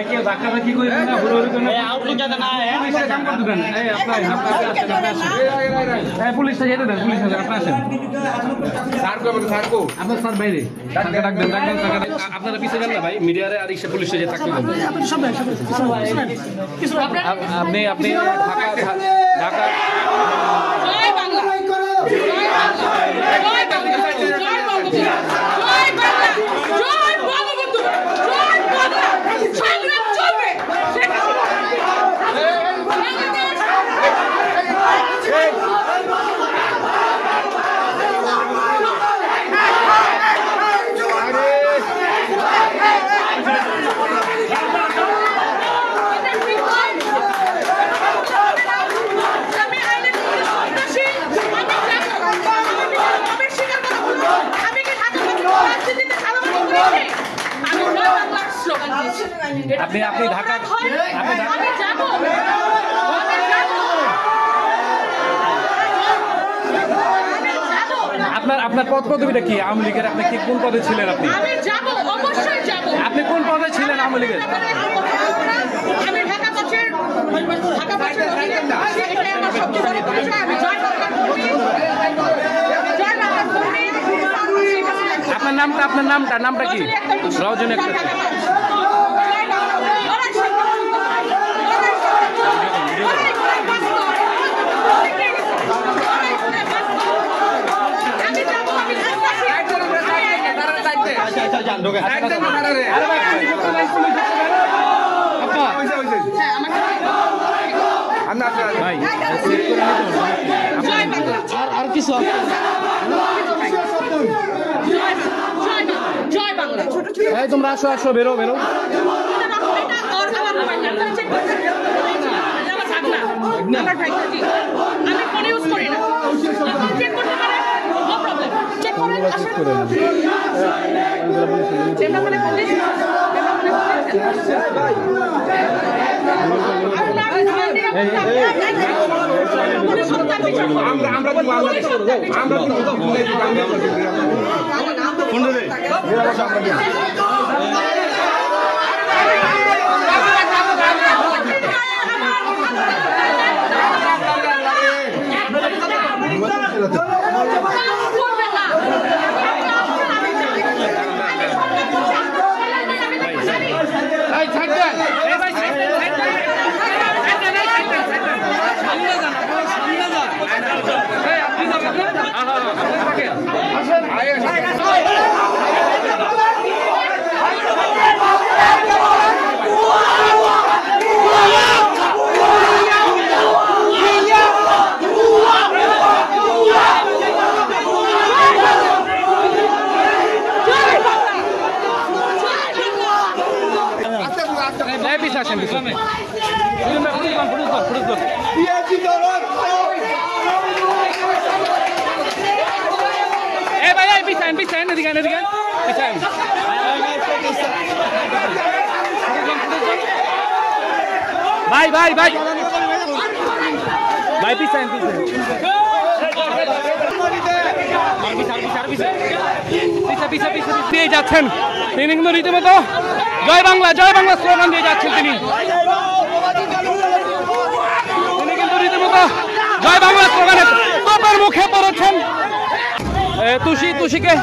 কেউ ধাক্কা ধাক্কি করে না হুড়োহুড়ি করে না আউটলুক যাতে না পুলিশে কাম করতে দেন এই আপনার এই পুলিশটা যেতে দেন পুলিশ আপনি আসেন স্যার কো স্যার কো আপনার স্যার বাইরে টাকা ডাক দেন আপনারা পিছে যান না ভাই মিডিয়ারে আর ইসে পুলিশে যে থাকতে দেন আপনি আপনি ঢাকা জয় বাংলা জয় বাংলা জয় বাংলা জয় বঙ্গবন্ধু জয় বাংলা জয় বঙ্গবন্ধু জয় বাংলা সংগ্রাম চলবে আপনি আপনি ঢাকা আপনার আপনার পদ পদবিটা কি আওয়ামী লীগের আপনি কি কোন পদে ছিলেন আপনি আমি যাব অবশ্যই যাব আপনি কোন পদে ছিলেন আওয়ামী লীগের আমি ঢাকা পক্ষের এটাই আমার সবচেয়ে বড় পরিচয় আমি জয় বাংলা আপনার নামটা কি রওজনী একটা আর কিছু তোমরা আসো আসো বেরো বেরো भाई भाई भाई भाई पीछे দিয়ে যাচ্ছেন তিনি কিন্তু রীতিমতো জয় বাংলা স্লোগান দিয়ে যাচ্ছেন তিনি কিন্তু রীতিমতো জয় বাংলা স্লোগানে তোপের মুখে পড়েছেন তুষিকে